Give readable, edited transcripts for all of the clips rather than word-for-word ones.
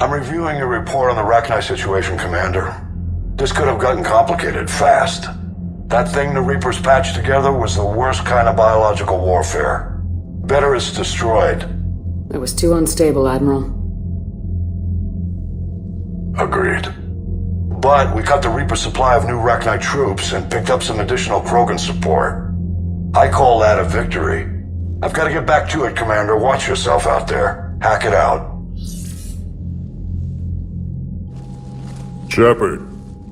I'm reviewing your report on the Rachni situation, Commander. This could have gotten complicated fast. That thing the Reapers patched together was the worst kind of biological warfare. Better it's destroyed. It was too unstable, Admiral. Agreed. But we cut the Reaper supply of new Rachni troops and picked up some additional Krogan support. I call that a victory. I've got to get back to it, Commander. Watch yourself out there. Hack it out. Shepard,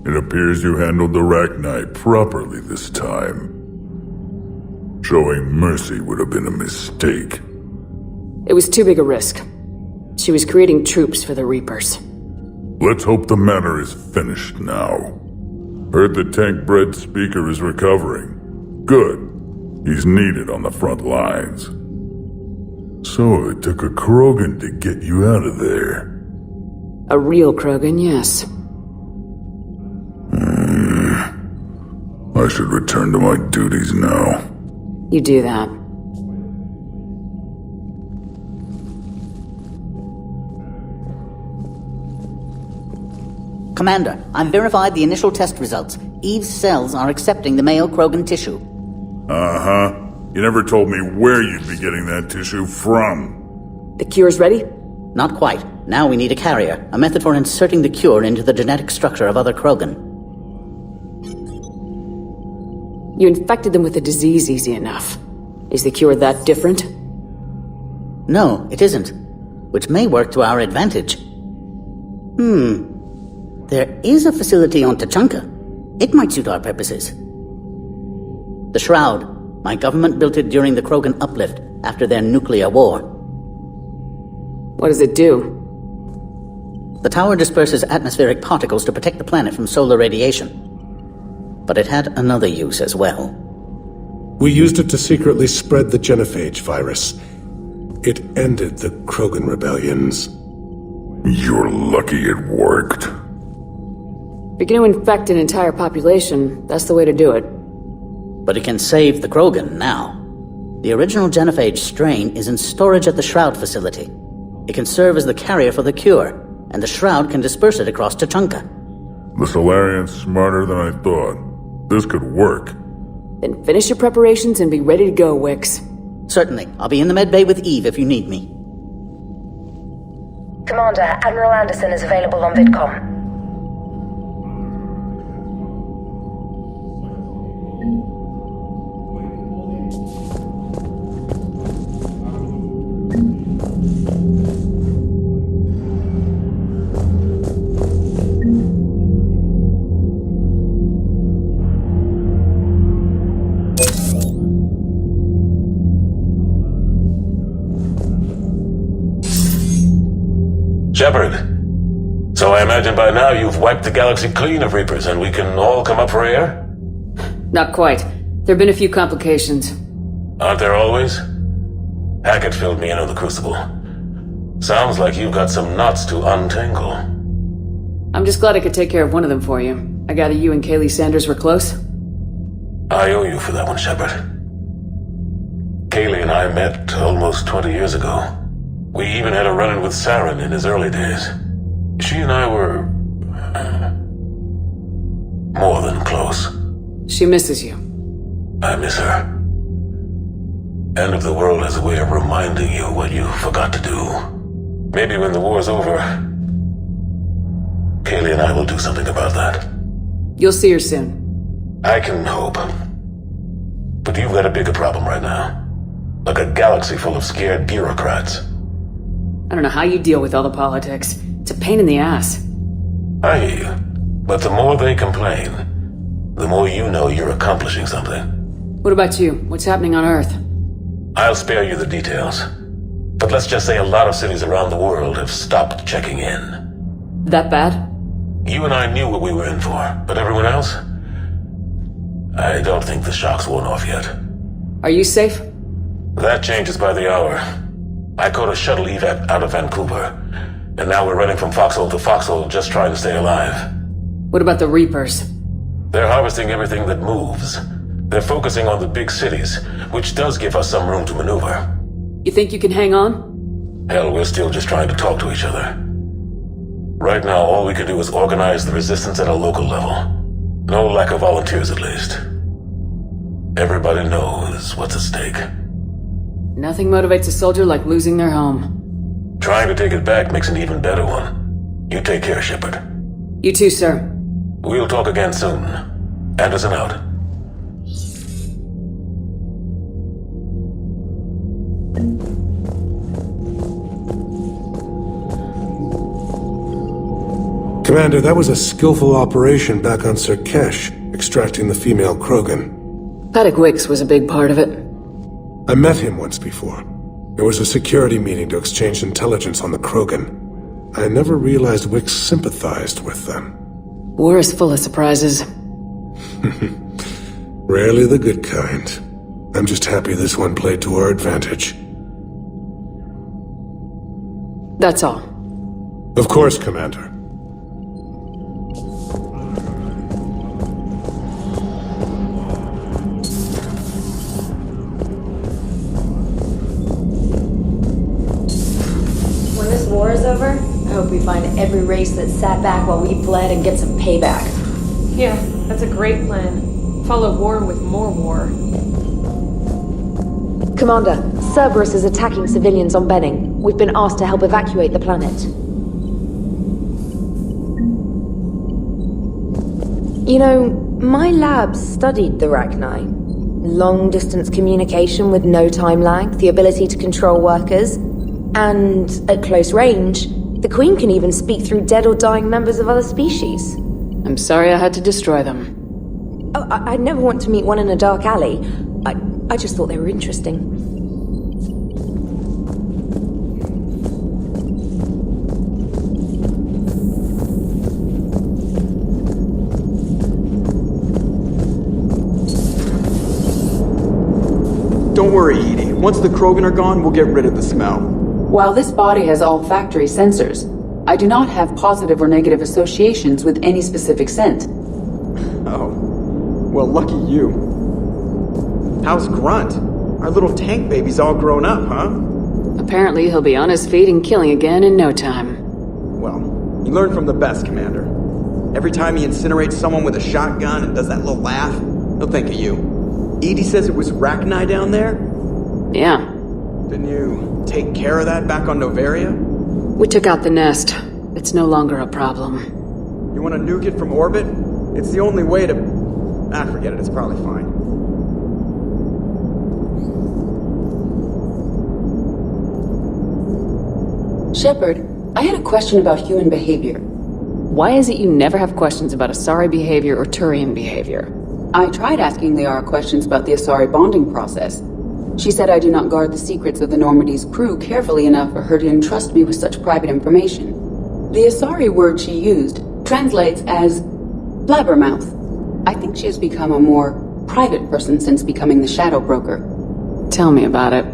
it appears you handled the Rachni properly this time. Showing mercy would have been a mistake. It was too big a risk. She was creating troops for the Reapers. Let's hope the matter is finished now. Heard the tank-bred speaker is recovering. Good. He's needed on the front lines. So it took a Krogan to get you out of there. A real Krogan, yes. I should return to my duties now. You do that. Commander, I've verified the initial test results. Eve's cells are accepting the male Krogan tissue. Uh-huh. You never told me where you'd be getting that tissue from. The cure's ready? Not quite. Now we need a carrier, a method for inserting the cure into the genetic structure of other Krogan. You infected them with the disease easy enough. Is the cure that different? No, it isn't. Which may work to our advantage. There is a facility on Tachanka. It might suit our purposes. The Shroud. My government built it during the Krogan uplift, after their nuclear war. What does it do? The tower disperses atmospheric particles to protect the planet from solar radiation. But it had another use as well. We used it to secretly spread the Genophage virus. It ended the Krogan rebellions. You're lucky it worked. If you're going to infect an entire population, that's the way to do it. But it can save the Krogan now. The original Genophage strain is in storage at the Shroud facility. It can serve as the carrier for the cure, and the Shroud can disperse it across Tachanka. The Solarian's smarter than I thought. This could work. Then finish your preparations and be ready to go, Wix. Certainly. I'll be in the medbay with Eve if you need me. Commander, Admiral Anderson is available on VidCom. Shepard, so I imagine by now you've wiped the galaxy clean of Reapers and we can all come up for air? Not quite. There have been a few complications. Aren't there always? Hackett filled me in on the Crucible. Sounds like you've got some knots to untangle. I'm just glad I could take care of one of them for you. I gather you and Kaylee Sanders were close? I owe you for that one, Shepard. Kaylee and I met almost 20 years ago. We even had a run-in with Saren in his early days. She and I were... more than close. She misses you. I miss her. End of the world has a way of reminding you what you forgot to do. Maybe when the war's over, Kaylee and I will do something about that. You'll see her soon. I can hope. But you've got a bigger problem right now. Like a galaxy full of scared bureaucrats. I don't know how you deal with all the politics. It's a pain in the ass. I hear you. But the more they complain, the more you know you're accomplishing something. What about you? What's happening on Earth? I'll spare you the details. But let's just say a lot of cities around the world have stopped checking in. That bad? You and I knew what we were in for, but everyone else? I don't think the shock's worn off yet. Are you safe? That changes by the hour. I caught a shuttle evac out of Vancouver, and now we're running from foxhole to foxhole just trying to stay alive. What about the Reapers? They're harvesting everything that moves. They're focusing on the big cities, which does give us some room to maneuver. You think you can hang on? Hell, we're still just trying to talk to each other. Right now, all we can do is organize the resistance at a local level. No lack of volunteers, at least. Everybody knows what's at stake. Nothing motivates a soldier like losing their home. Trying to take it back makes an even better one. You take care, Shepard. You too, sir. We'll talk again soon. Anderson out. Commander, that was a skillful operation back on Sirkesh, extracting the female Krogan. Paddock Wicks was a big part of it. I met him once before. There was a security meeting to exchange intelligence on the Krogan. I never realized Wicks sympathized with them. War is full of surprises. Rarely the good kind. I'm just happy this one played to our advantage. That's all. Of course, Commander. When this war is over, I hope we find every race that sat back while we bled and get some payback. Yeah, that's a great plan. Follow war with more war. Commander, Cerberus is attacking civilians on Benning. We've been asked to help evacuate the planet. You know, my lab studied the Rachni. Long-distance communication with no time lag, the ability to control workers, and at close range, the Queen can even speak through dead or dying members of other species. I'm sorry I had to destroy them. Oh, I'd never want to meet one in a dark alley. I just thought they were interesting. Don't worry, Edie. Once the Krogan are gone, we'll get rid of the smell. While this body has olfactory sensors, I do not have positive or negative associations with any specific scent. Oh. Well, lucky you. How's Grunt? Our little tank baby's all grown up, huh? Apparently he'll be on his feet and killing again in no time. Well, you learn from the best, Commander. Every time he incinerates someone with a shotgun and does that little laugh, he'll think of you. Edie says it was Rachni down there? Yeah. Didn't you take care of that back on Noveria? We took out the nest. It's no longer a problem. You want to nuke it from orbit? It's the only way to... forget it. It's probably fine. Shepard, I had a question about human behavior. Why is it you never have questions about Asari behavior or Turian behavior? I tried asking Liara questions about the Asari bonding process. She said I do not guard the secrets of the Normandy's crew carefully enough for her to entrust me with such private information. The Asari word she used translates as blabbermouth. I think she has become a more private person since becoming the Shadow Broker. Tell me about it.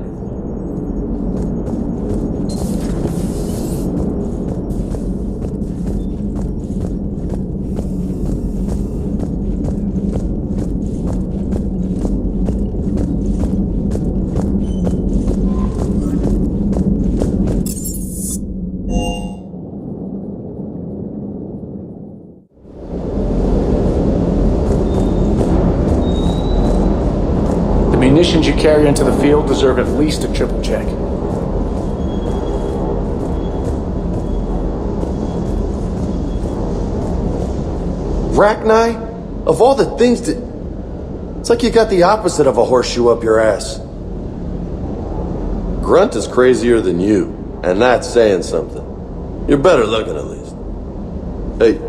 Munitions you carry into the field deserve at least a triple check. Rachni? Of all the things that... It's like you got the opposite of a horseshoe up your ass. Grunt is crazier than you, and that's saying something. You're better looking at least. Hey.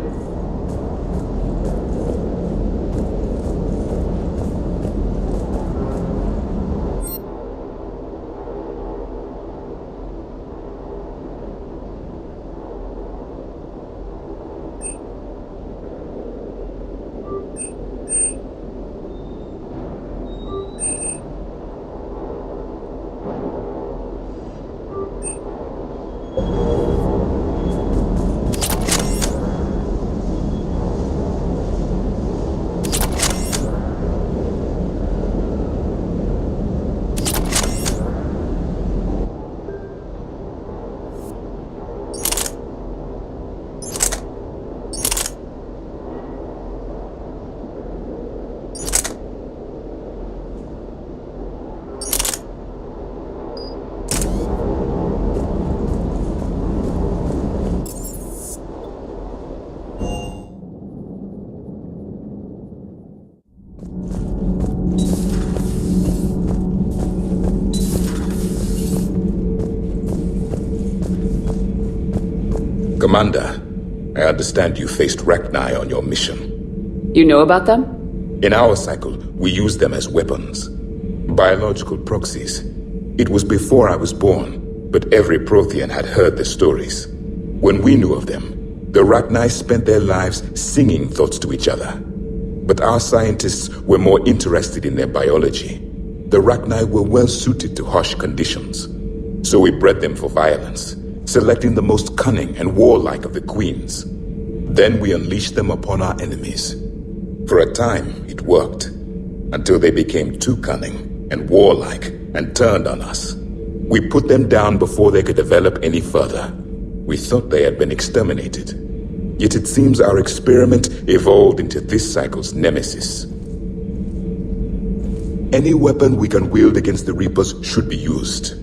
Commander, I understand you faced Rachni on your mission. You know about them? In our cycle, we use them as weapons. Biological proxies. It was before I was born, but every Prothean had heard the stories. When we knew of them, the Rachni spent their lives singing thoughts to each other. But our scientists were more interested in their biology. The Rachni were well suited to harsh conditions. So we bred them for violence, selecting the most cunning and warlike of the queens. Then we unleashed them upon our enemies. For a time, it worked, until they became too cunning and warlike and turned on us. We put them down before they could develop any further. We thought they had been exterminated. Yet it seems our experiment evolved into this cycle's nemesis. Any weapon we can wield against the Reapers should be used.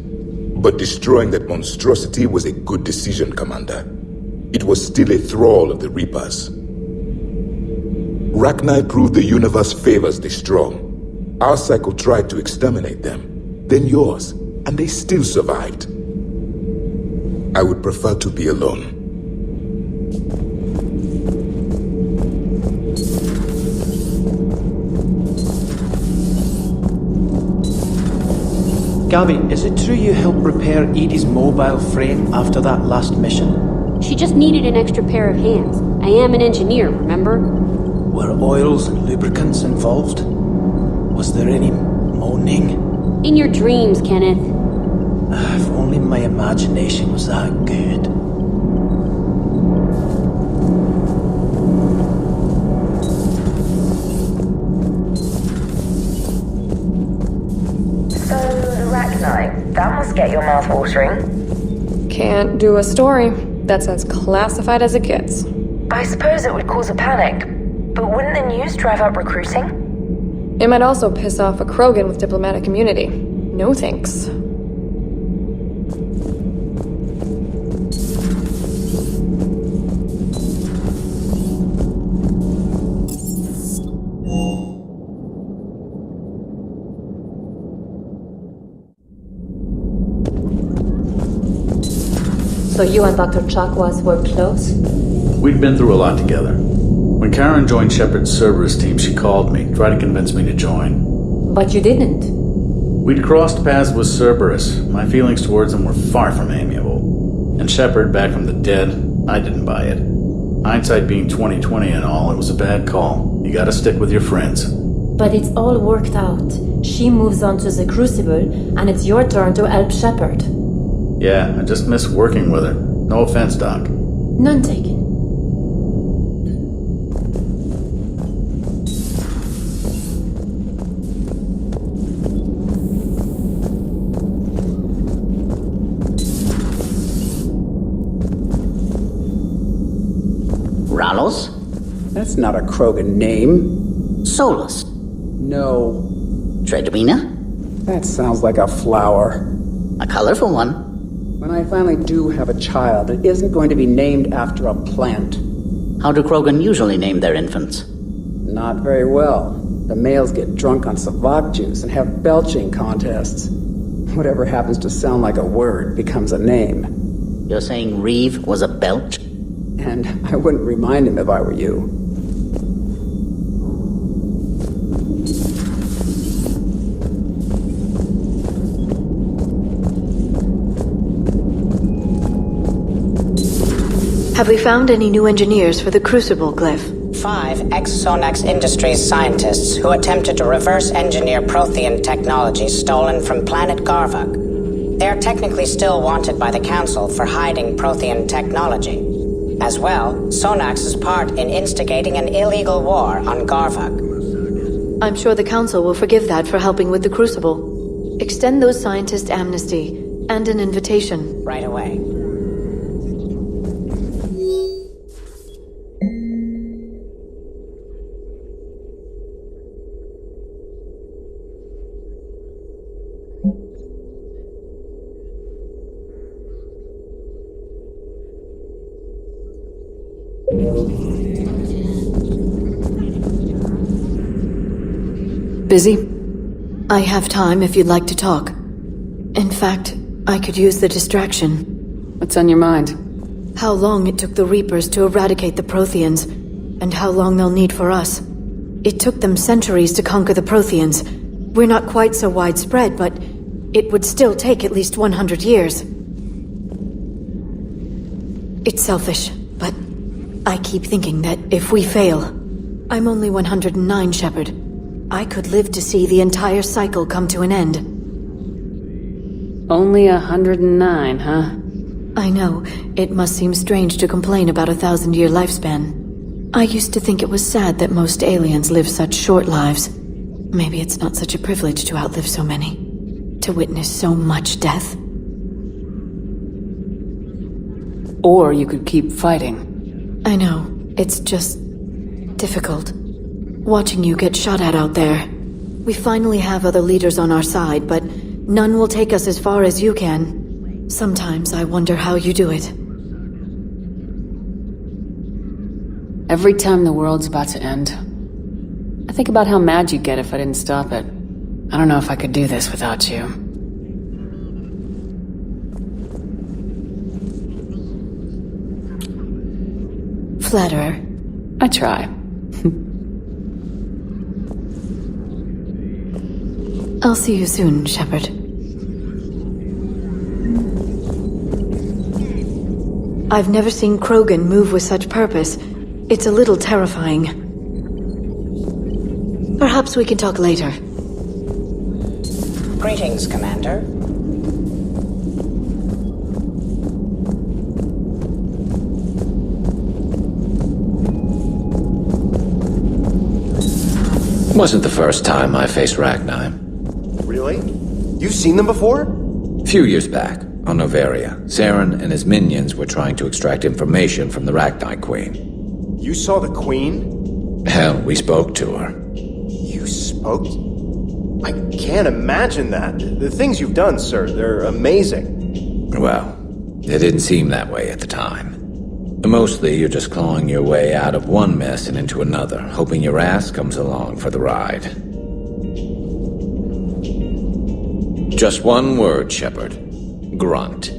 But destroying that monstrosity was a good decision, Commander. It was still a thrall of the Reapers. Rachni proved the universe favors the strong. Our cycle tried to exterminate them, then yours, and they still survived. I would prefer to be alone. Gabby, is it true you helped repair Edie's mobile frame after that last mission? She just needed an extra pair of hands. I am an engineer, remember? Were oils and lubricants involved? Was there any moaning? In your dreams, Kenneth. If only my imagination was that good. So, the Rachni, that must get your mouth watering. Can't do a story that's as classified as it gets. I suppose it would cause a panic, but wouldn't the news drive up recruiting? It might also piss off a Krogan with diplomatic immunity. No thanks. So you and Dr. Chakwas were close? We'd been through a lot together. When Karen joined Shepard's Cerberus team, she called me, tried to convince me to join. But you didn't. We'd crossed paths with Cerberus. My feelings towards him were far from amiable. And Shepard, back from the dead, I didn't buy it. Hindsight being 20/20 and all, it was a bad call. You gotta stick with your friends. But it's all worked out. She moves on to the Crucible, and it's your turn to help Shepard. Yeah, I just miss working with her. No offense, Doc. None taken. Ralos? That's not a Krogan name. Solus? No. Tredwina? That sounds like a flower. A colorful one. When I finally do have a child, it isn't going to be named after a plant. How do Krogan usually name their infants? Not very well. The males get drunk on Savak juice and have belching contests. Whatever happens to sound like a word becomes a name. You're saying Reeve was a belch? And I wouldn't remind him if I were you. Have we found any new engineers for the Crucible, Glyph? 5 ex-Sonax Industries scientists who attempted to reverse engineer Prothean technology stolen from planet Garvuk. They are technically still wanted by the Council for hiding Prothean technology. As well, Sonax's part in instigating an illegal war on Garvuk. I'm sure the Council will forgive that for helping with the Crucible. Extend those scientists amnesty and an invitation. Right away. Busy? I have time if you'd like to talk. In fact, I could use the distraction. What's on your mind? How long it took the Reapers to eradicate the Protheans, and how long they'll need for us. It took them centuries to conquer the Protheans. We're not quite so widespread, but it would still take at least 100 years. It's selfish, but I keep thinking that if we fail... I'm only 109, Shepard. I could live to see the entire cycle come to an end. Only 109, huh? I know. It must seem strange to complain about a 1,000-year lifespan. I used to think it was sad that most aliens live such short lives. Maybe it's not such a privilege to outlive so many. To witness so much death. Or you could keep fighting. I know. It's just... difficult. Watching you get shot at out there. We finally have other leaders on our side, but none will take us as far as you can. Sometimes I wonder how you do it. Every time the world's about to end, I think about how mad you'd get if I didn't stop it. I don't know if I could do this without you. Flatterer. I try. I'll see you soon, Shepard. I've never seen Krogan move with such purpose. It's a little terrifying. Perhaps we can talk later. Greetings, Commander. Wasn't the first time I faced Rachni. Really? You've seen them before? A few years back, on Novaria, Saren and his minions were trying to extract information from the Rachni Queen. You saw the Queen? Hell, we spoke to her. You spoke? I can't imagine that. The things you've done, sir, they're amazing. Well, it didn't seem that way at the time. Mostly, you're just clawing your way out of one mess and into another, hoping your ass comes along for the ride. Just one word, Shepard. Grunt.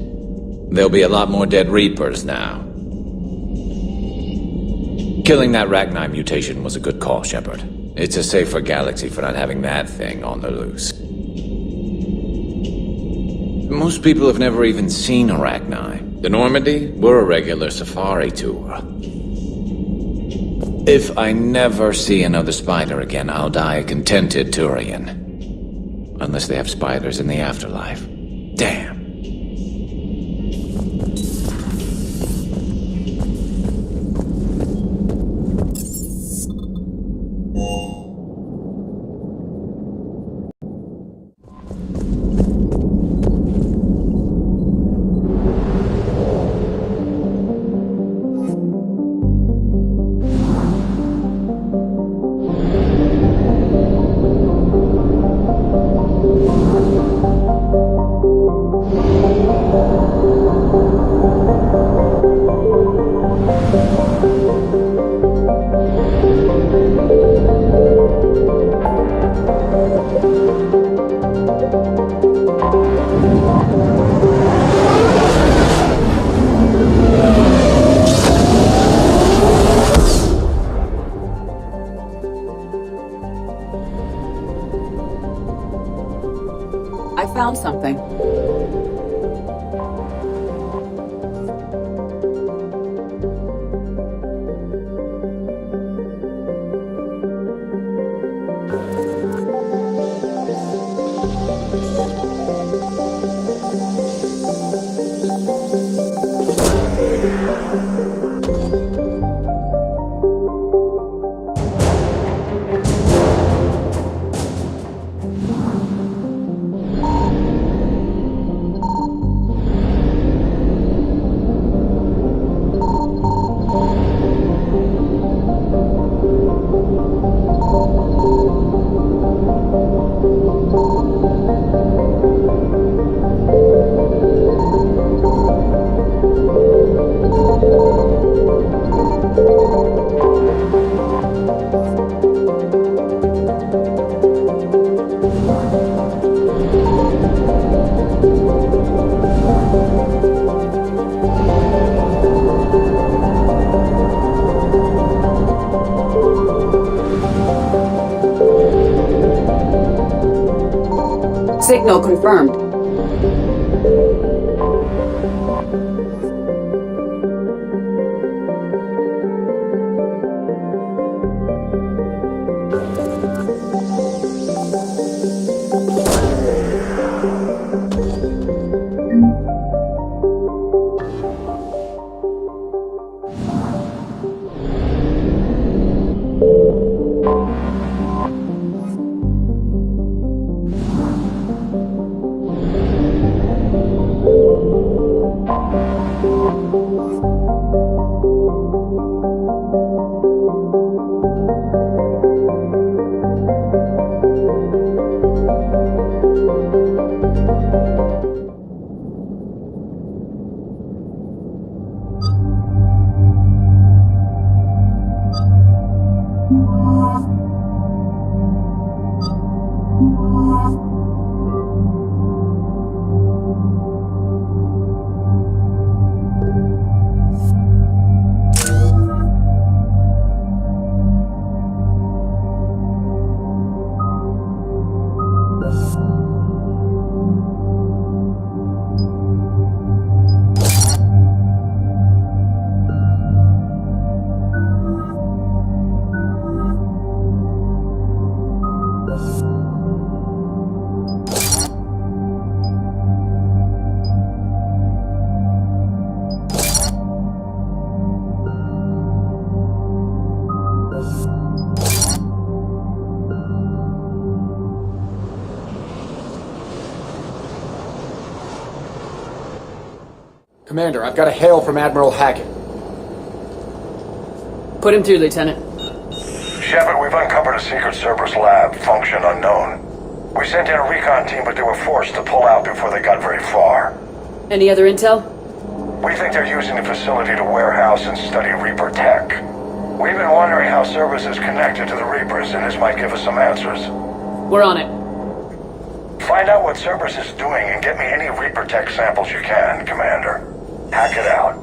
There'll be a lot more dead Reapers now. Killing that Rachni mutation was a good call, Shepard. It's a safer galaxy for not having that thing on the loose. Most people have never even seen a Rachni. The Normandy, we're a regular safari tour. If I never see another spider again, I'll die a contented Turian. Unless they have spiders in the afterlife. Damn. I found something. Signal confirmed. Commander, I've got a hail from Admiral Hackett. Put him through, Lieutenant. Shepard, we've uncovered a secret Cerberus lab, function unknown. We sent in a recon team, but they were forced to pull out before they got very far. Any other intel? We think they're using the facility to warehouse and study Reaper tech. We've been wondering how Cerberus is connected to the Reapers, and this might give us some answers. We're on it. Find out what Cerberus is doing and get me any Reaper tech samples you can, Commander. Hack it out.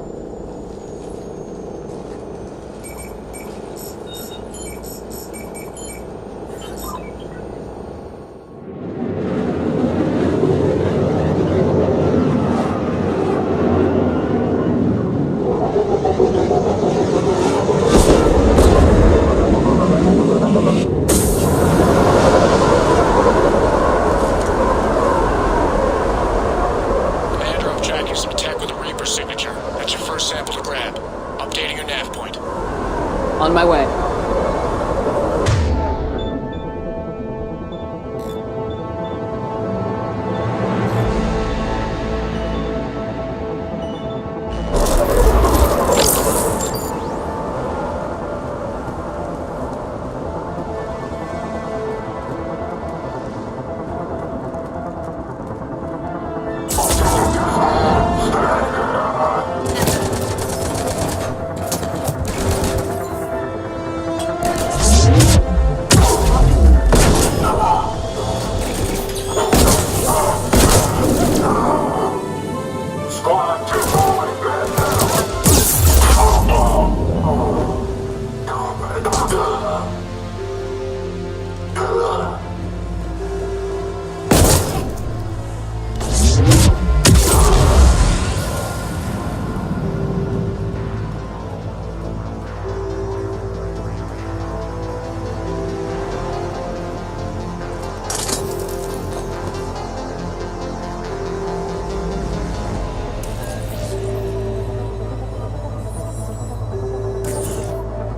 On my way.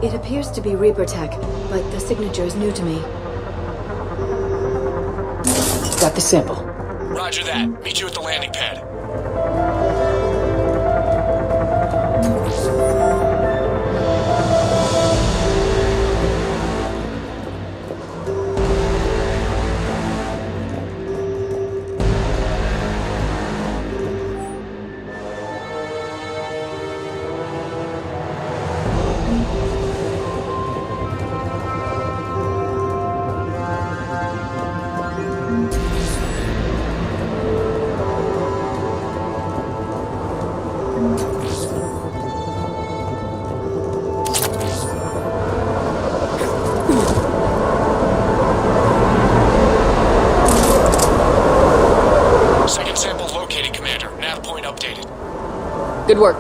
It appears to be Reaper tech, but the signature is new to me. Got the sample. Roger that. Meet you at the landing pad. Good work.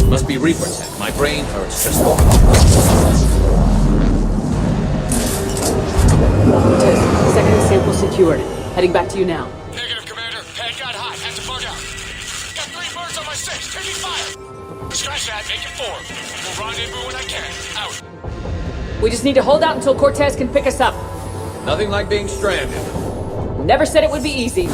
Must be Reaper tech. My brain hurts just for Second sample secured. Heading back to you now. Negative, Commander. Head got hot. Had to bug out. Got 3 birds on my 6. Taking fire. Scratch that. Make it 4. We'll rendezvous when I can. Out. We just need to hold out until Cortez can pick us up. nothing like being stranded. Never said it would be easy.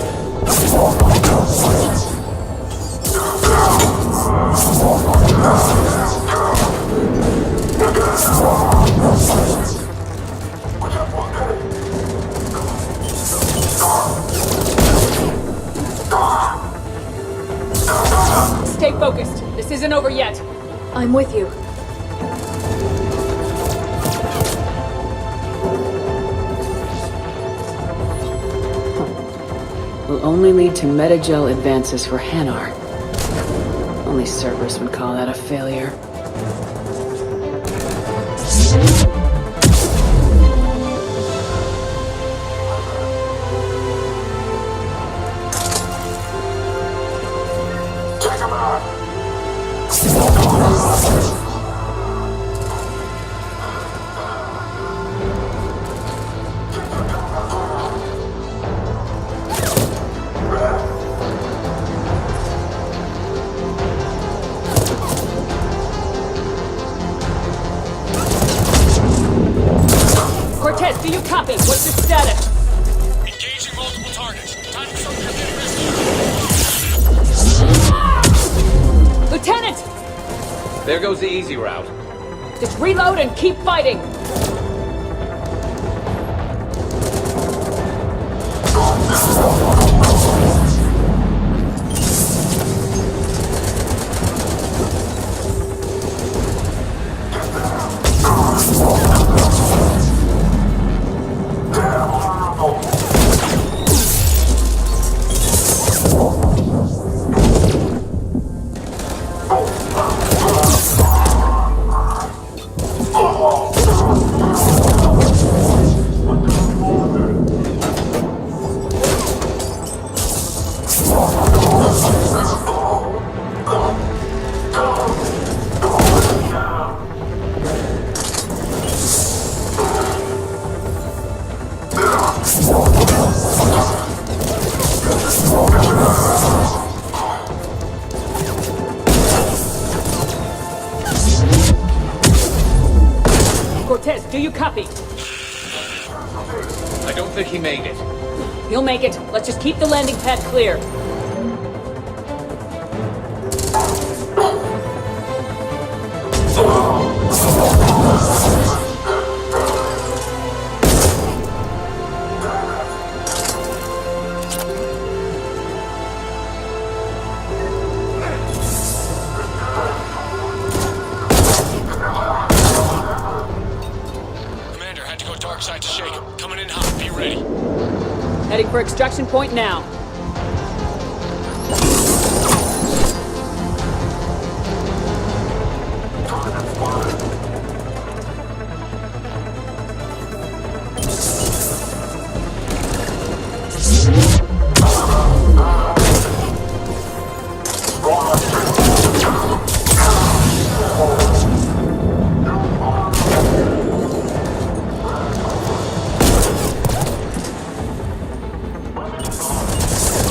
Stay focused. This isn't over yet. I'm with you. Will only lead to Medi-Gel advances for Hanar. Only Cerberus would call that a failure. Take him out! Cortez, do you copy? What's your status? Engaging multiple targets. Time for some commitment rescue. Lieutenant! There goes the easy route. Just reload and keep fighting! Cortez, do you copy? I don't think he made it. He'll make it. Let's just keep the landing pad clear. Commander, had to go dark side to shake him. Coming in hot. Be ready. Heading for extraction point now.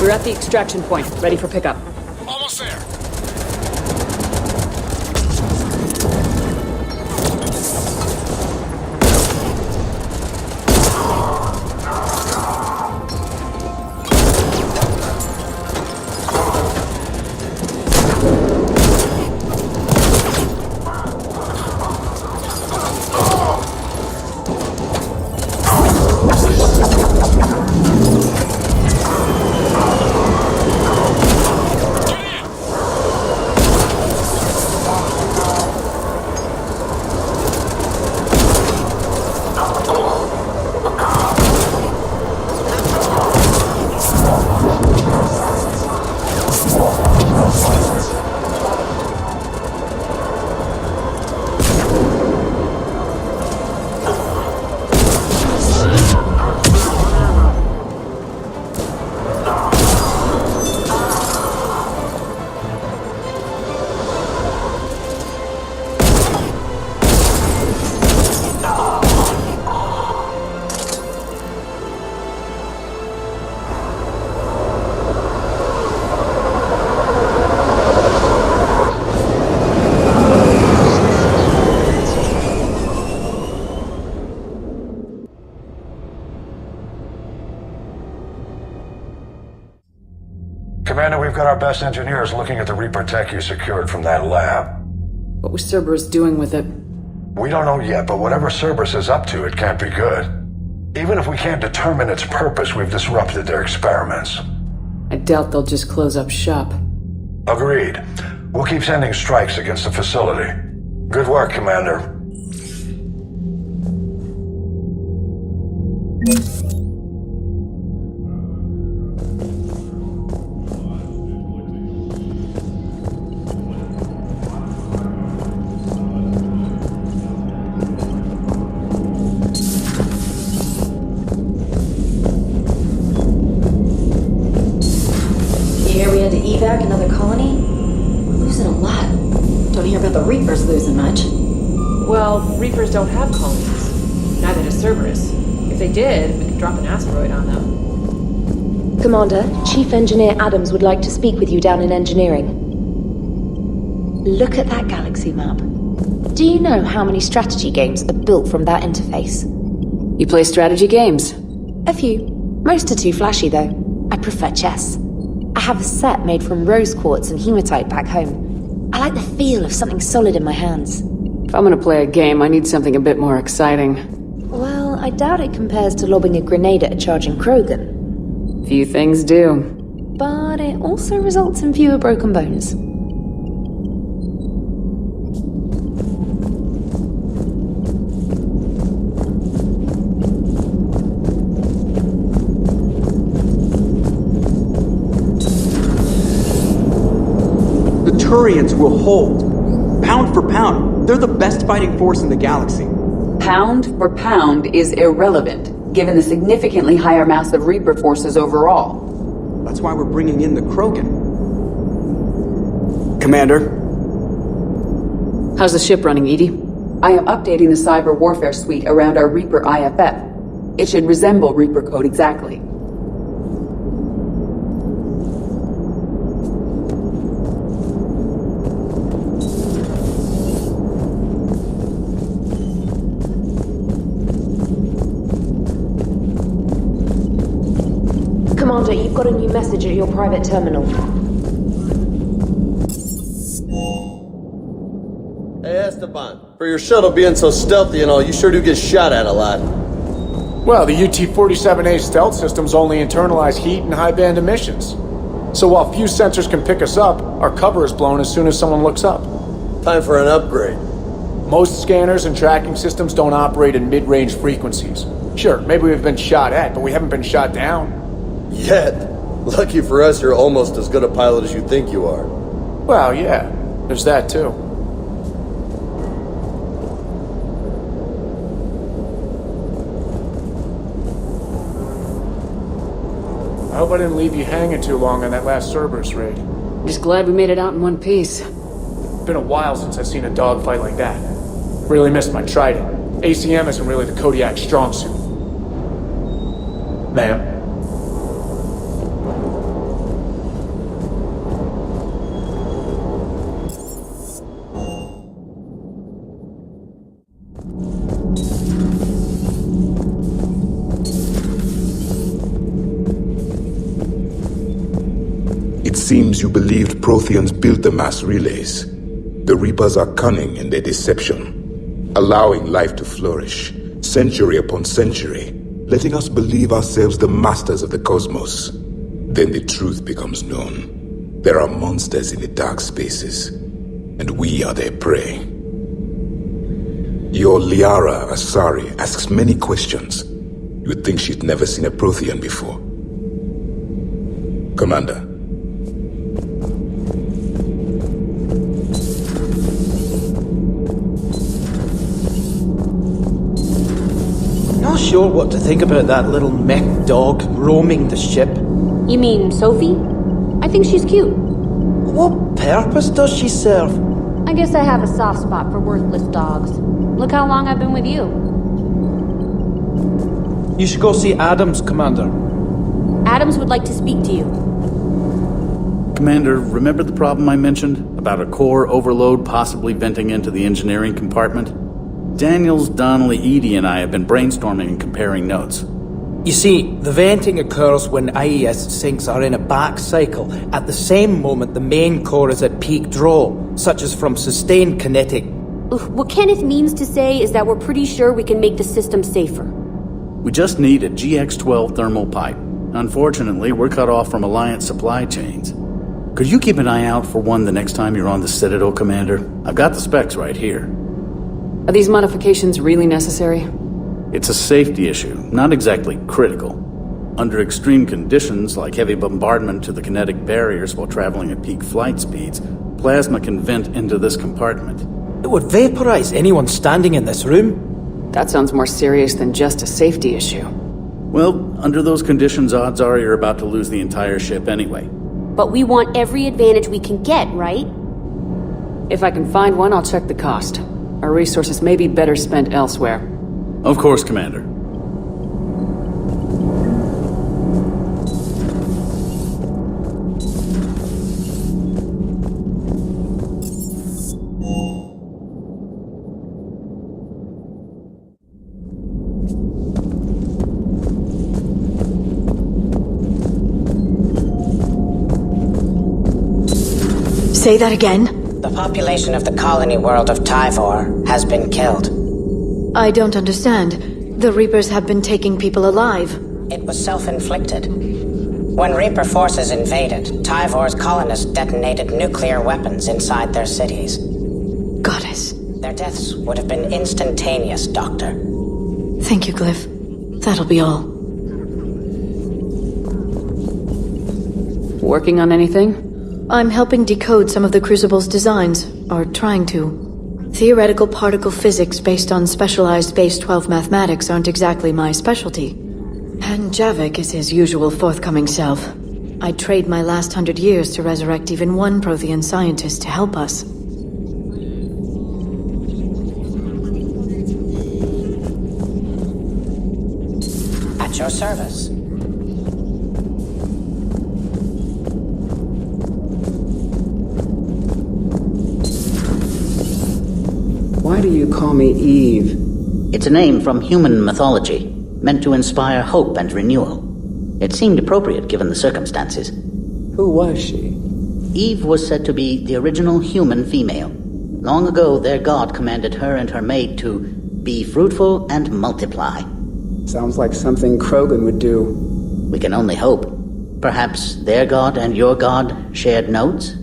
We're at the extraction point, ready for pickup. Almost there. Commander, we've got our best engineers looking at the Reaper tech you secured from that lab. What was Cerberus doing with it? We don't know yet, but whatever Cerberus is up to, it can't be good. Even if we can't determine its purpose, we've disrupted their experiments. I doubt they'll just close up shop. Agreed. We'll keep sending strikes against the facility. Good work, Commander. Another colony? We're losing a lot. Don't hear about the Reapers losing much. Well, Reapers don't have colonies. Neither does Cerberus. If they did, we could drop an asteroid on them. Commander, Chief Engineer Adams would like to speak with you down in engineering. Look at that galaxy map. Do you know how many strategy games are built from that interface? You play strategy games? A few. Most are too flashy, though. I prefer chess. I have a set made from rose quartz and hematite back home. I like the feel of something solid in my hands. If I'm gonna play a game, I need something a bit more exciting. Well, I doubt it compares to lobbing a grenade at a charging Krogan. Few things do. But it also results in fewer broken bones. Turians will hold. Pound for pound, they're the best fighting force in the galaxy. Pound for pound is irrelevant, given the significantly higher mass of Reaper forces overall. That's why we're bringing in the Krogan. Commander? How's the ship running, Edie? I am updating the cyber warfare suite around our Reaper IFF. It should resemble Reaper code exactly. Commander, you've got a new message at your private terminal. Hey, Esteban, for your shuttle being so stealthy and all, you sure do get shot at a lot. Well, the UT-47A stealth systems only internalize heat and high-band emissions. So while few sensors can pick us up, our cover is blown as soon as someone looks up. Time for an upgrade. Most scanners and tracking systems don't operate in mid-range frequencies. Sure, maybe we've been shot at, but we haven't been shot down. Yet. Lucky for us, you're almost as good a pilot as you think you are. Well, yeah. There's that, too. I hope I didn't leave you hanging too long on that last Cerberus raid. Just glad we made it out in one piece. Been a while since I've seen a dogfight like that. Really missed my trident. ACM isn't really the Kodiak strong suit. Ma'am? seems you believed Protheans built the mass relays. The Reapers are cunning in their deception, allowing life to flourish, century upon century, letting us believe ourselves the masters of the cosmos. Then the truth becomes known. There are monsters in the dark spaces, and we are their prey. Your Liara Asari asks many questions. You'd think she'd never seen a Prothean before. Commander. Not sure what to think about that little mech dog roaming the ship. You mean Sophie? I think she's cute. What purpose does she serve? I guess I have a soft spot for worthless dogs. Look how long I've been with you. You should go see Adams, Commander. Adams would like to speak to you. Commander, remember the problem I mentioned? About a core overload possibly venting into the engineering compartment? Daniels, Donnelly, Edie, and I have been brainstorming and comparing notes. You see, the venting occurs when IES sinks are in a back cycle at the same moment the main core is at peak draw, such as from sustained kinetic. What Kenneth means to say is that we're pretty sure we can make the system safer. We just need a GX-12 thermal pipe. Unfortunately, we're cut off from Alliance supply chains. Could you keep an eye out for one the next time you're on the Citadel, Commander? I've got the specs right here. Are these modifications really necessary? It's a safety issue, not exactly critical. Under extreme conditions, like heavy bombardment to the kinetic barriers while traveling at peak flight speeds, plasma can vent into this compartment. It would vaporize anyone standing in this room. That sounds more serious than just a safety issue. Well, under those conditions, odds are you're about to lose the entire ship anyway. But we want every advantage we can get, right? If I can find one, I'll check the cost. Our resources may be better spent elsewhere. Of course, Commander. Say that again? The population of the colony world of Tyvor has been killed. I don't understand. The Reapers have been taking people alive. It was self-inflicted. When Reaper forces invaded, Tyvor's colonists detonated nuclear weapons inside their cities. Goddess. Their deaths would have been instantaneous, Doctor. Thank you, Glyph. That'll be all. Working on anything? I'm helping decode some of the Crucible's designs, or trying to. Theoretical particle physics based on specialized base 12 mathematics aren't exactly my specialty. And Javik is his usual forthcoming self. I'd trade my last 100 years to resurrect even one Prothean scientist to help us. At your service. Why do you call me Eve? It's a name from human mythology, meant to inspire hope and renewal. It seemed appropriate given the circumstances. Who was she? Eve was said to be the original human female. Long ago, their god commanded her and her maid to be fruitful and multiply. Sounds like something Krogan would do. We can only hope. Perhaps their god and your god shared notes?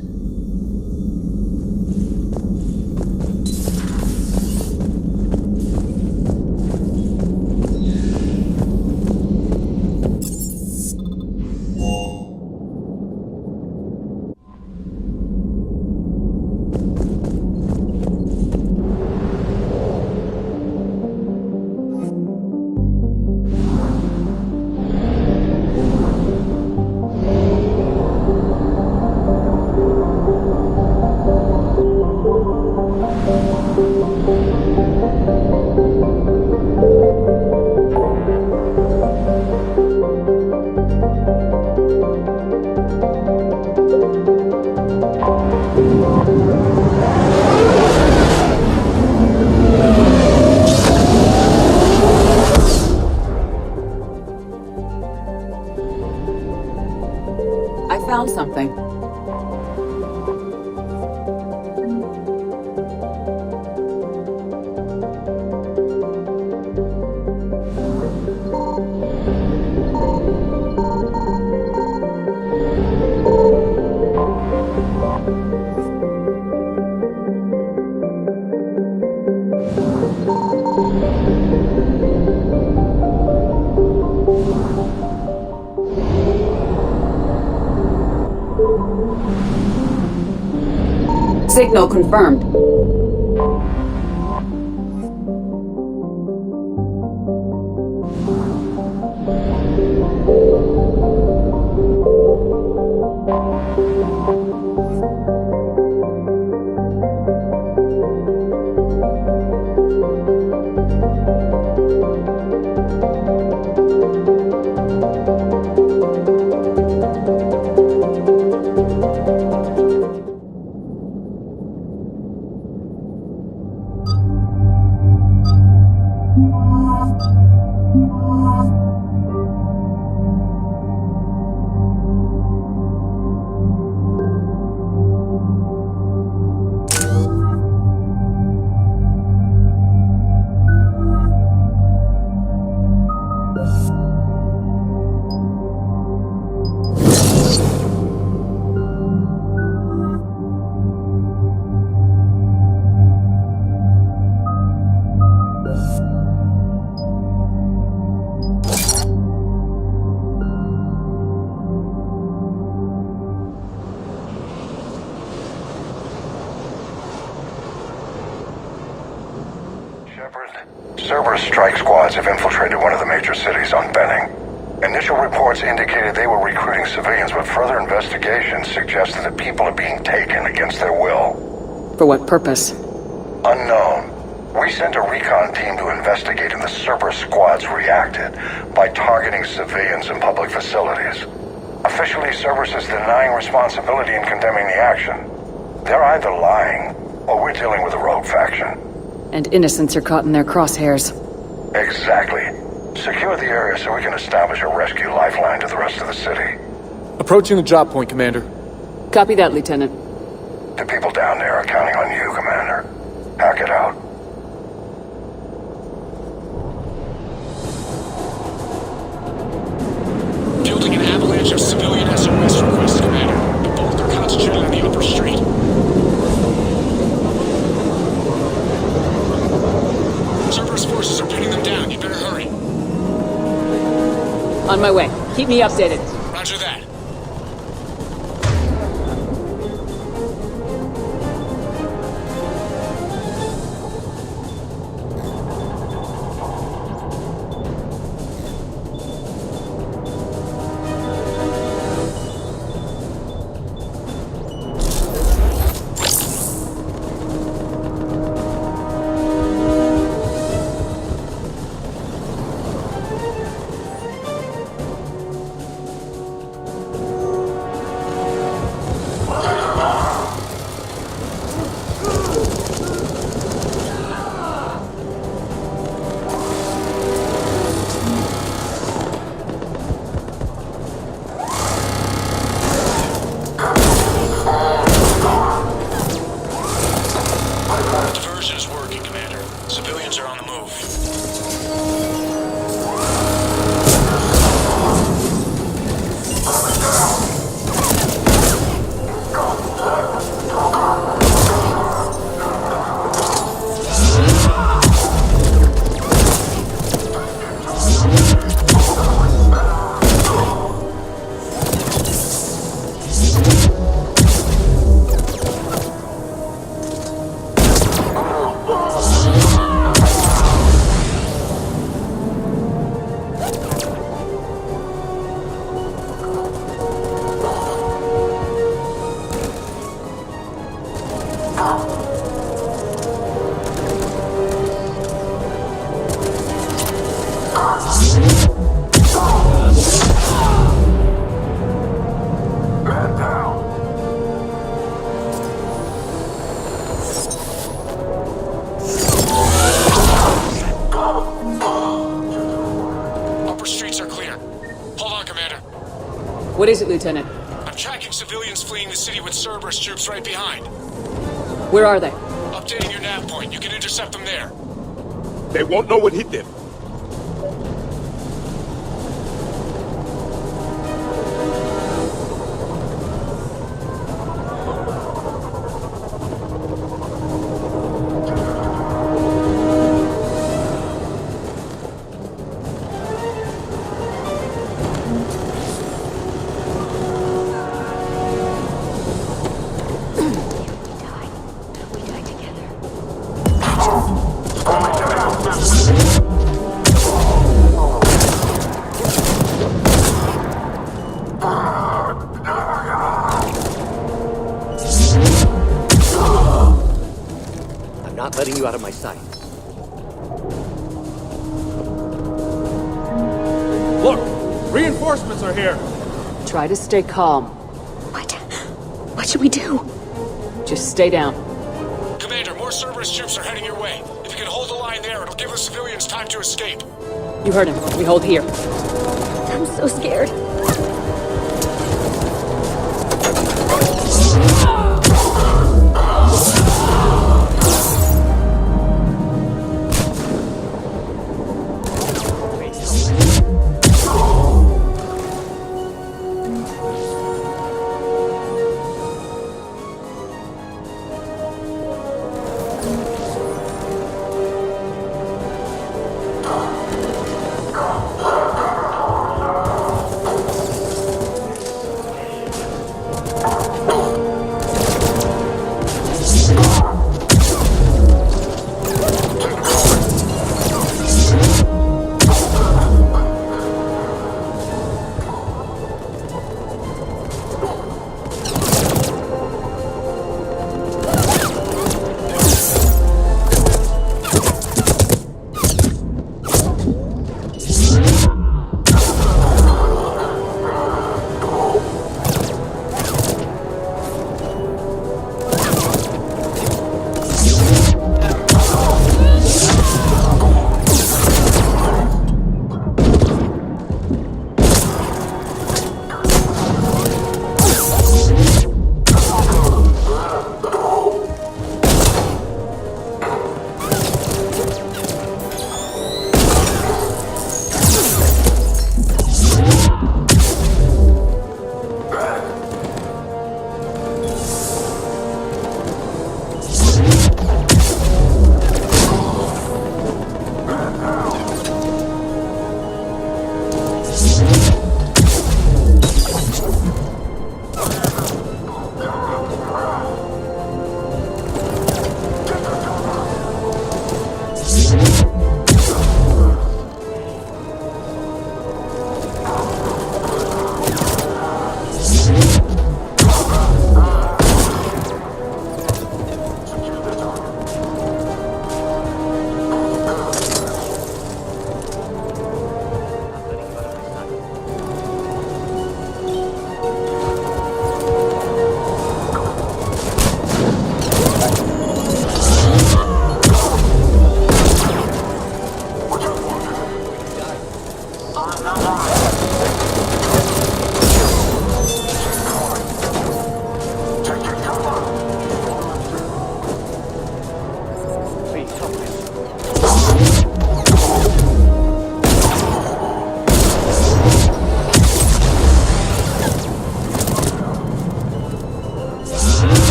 I found something. Signal confirmed. Cerberus strike squads have infiltrated one of the major cities on Benning. Initial reports indicated they were recruiting civilians, but further investigations suggested that people are being taken against their will. For what purpose? Unknown. We sent a recon team to investigate, and the Cerberus squads reacted by targeting civilians in public facilities. Officially, Cerberus is denying responsibility and condemning the action. They're either lying, or we're dealing with a rogue faction. And innocents are caught in their crosshairs. Exactly. Secure the area so we can establish a rescue lifeline to the rest of the city. Approaching the drop point, Commander. Copy that, Lieutenant. The people down there are counting on you, Commander. Hack it out. Fielding an avalanche of civilian SOS requests, Commander. The bulk are concentrated on the upper street. Cerberus forces are pinning them down. You better hurry. On my way. Keep me updated. Roger that. What is it, Lieutenant? I'm tracking civilians fleeing the city with Cerberus troops right behind. Where are they? Updating your nav point. You can intercept them there. They won't know what hit them. I'm not letting you out of my sight. Look! Reinforcements are here! Try to stay calm. What should we do? Just stay down. Commander, more Cerberus troops are heading your way. If you can hold the line there, it'll give the civilians time to escape. You heard him. We hold here. I'm so scared.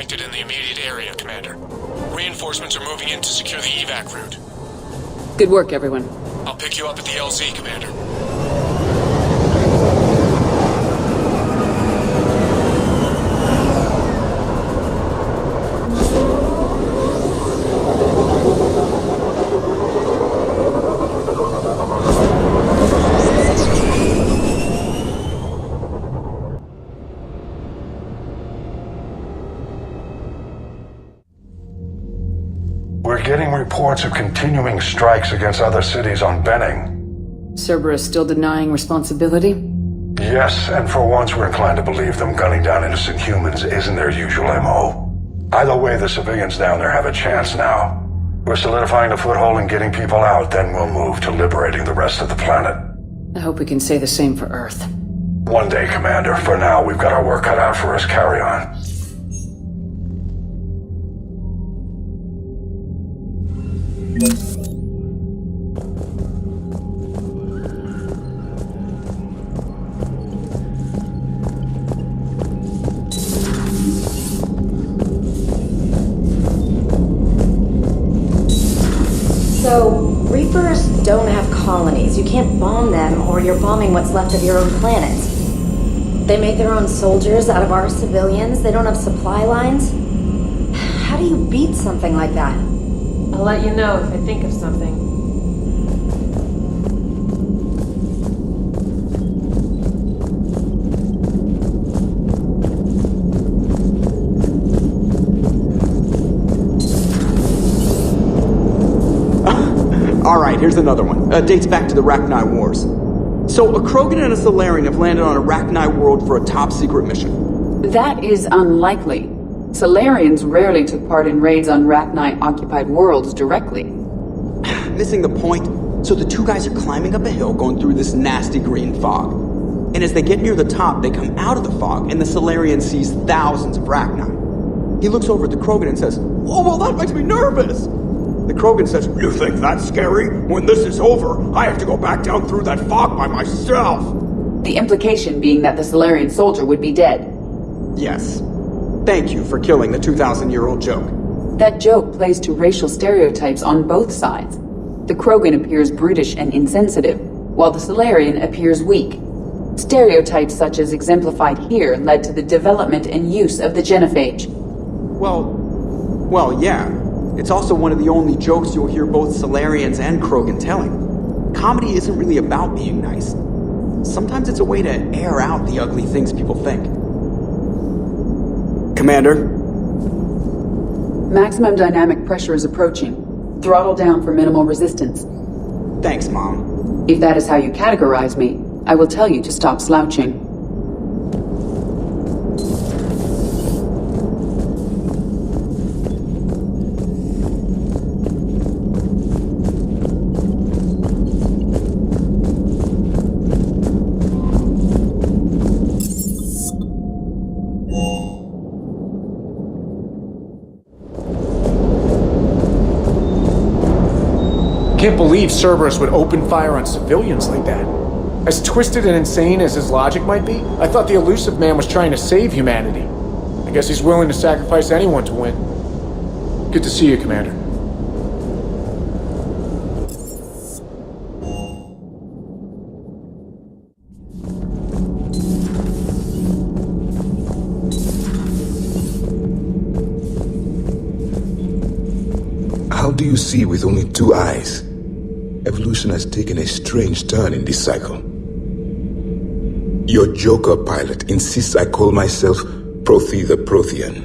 detected in the immediate area, Commander. Reinforcements are moving in to secure the evac route. Good work, everyone. I'll pick you up at the LZ, Commander. We're getting reports of continuing strikes against other cities on Benning. Cerberus still denying responsibility? Yes, and for once we're inclined to believe them gunning down innocent humans isn't their usual MO. Either way, the civilians down there have a chance now. We're solidifying a foothold and getting people out, then we'll move to liberating the rest of the planet. I hope we can say the same for Earth. One day, Commander. For now, we've got our work cut out for us. Carry on. So, Reapers don't have colonies. You can't bomb them, or you're bombing what's left of your own planet. They make their own soldiers out of our civilians. They don't have supply lines. How do you beat something like that? I'll let you know if I think of something. Alright, here's another one. Dates back to the Rachni Wars. So, a Krogan and a Salarian have landed on a Rachni world for a top-secret mission. That is unlikely. Salarians rarely took part in raids on Rachni-occupied worlds directly. Missing the point. So the two guys are climbing up a hill going through this nasty green fog. And as they get near the top, they come out of the fog, and the Salarian sees thousands of Rachni. He looks over at the Krogan and says, "Oh, well, that makes me nervous!" The Krogan says, "You think that's scary? When this is over, I have to go back down through that fog by myself!" The implication being that the Salarian soldier would be dead. Yes. Thank you for killing the 2,000-year-old joke. That joke plays to racial stereotypes on both sides. The Krogan appears brutish and insensitive, while the Salarian appears weak. Stereotypes such as exemplified here led to the development and use of the Genophage. Well, yeah. It's also one of the only jokes you'll hear both Salarians and Krogan telling. Comedy isn't really about being nice. Sometimes it's a way to air out the ugly things people think. Commander? Maximum dynamic pressure is approaching. Throttle down for minimal resistance. Thanks, Mom. If that is how you categorize me, I will tell you to stop slouching. I can't believe Cerberus would open fire on civilians like that. As twisted and insane as his logic might be, I thought the elusive man was trying to save humanity. I guess he's willing to sacrifice anyone to win. Good to see you, Commander. How do you see with only two eyes? Evolution has taken a strange turn in this cycle. Your Joker pilot insists I call myself Prothi the Prothean.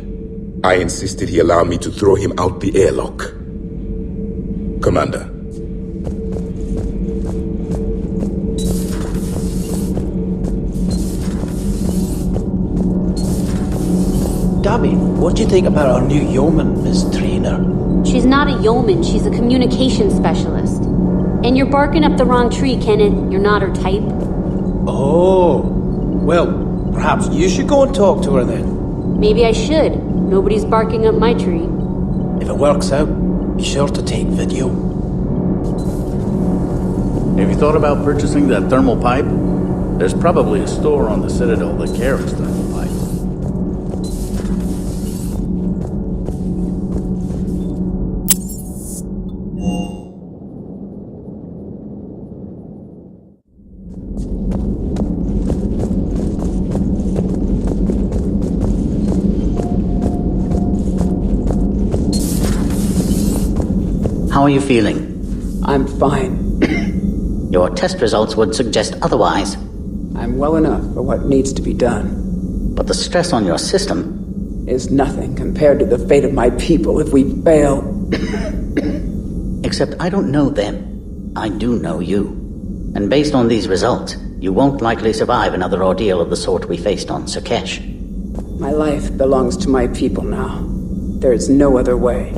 I insisted he allow me to throw him out the airlock. Commander. Dabby, what do you think about our new yeoman, Miss Trainer? She's not a yeoman, she's a communication specialist. And you're barking up the wrong tree, Kenneth. You're not her type. Oh, well, perhaps you should go and talk to her then. Maybe I should. Nobody's barking up my tree. If it works out, be sure to take video. Have you thought about purchasing that thermal pipe? There's probably a store on the Citadel that carries thermal pipe. How are you feeling? I'm fine. Your test results would suggest otherwise. I'm well enough for what needs to be done. But the stress on your system is nothing compared to the fate of my people if we fail. Except I don't know them. I do know you. And based on these results, you won't likely survive another ordeal of the sort we faced on Sakesh. My life belongs to my people now. There is no other way.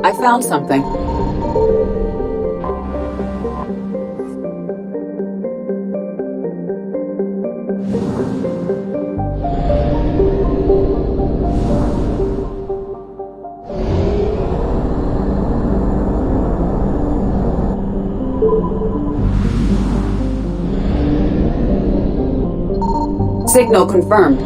I found something. Signal confirmed.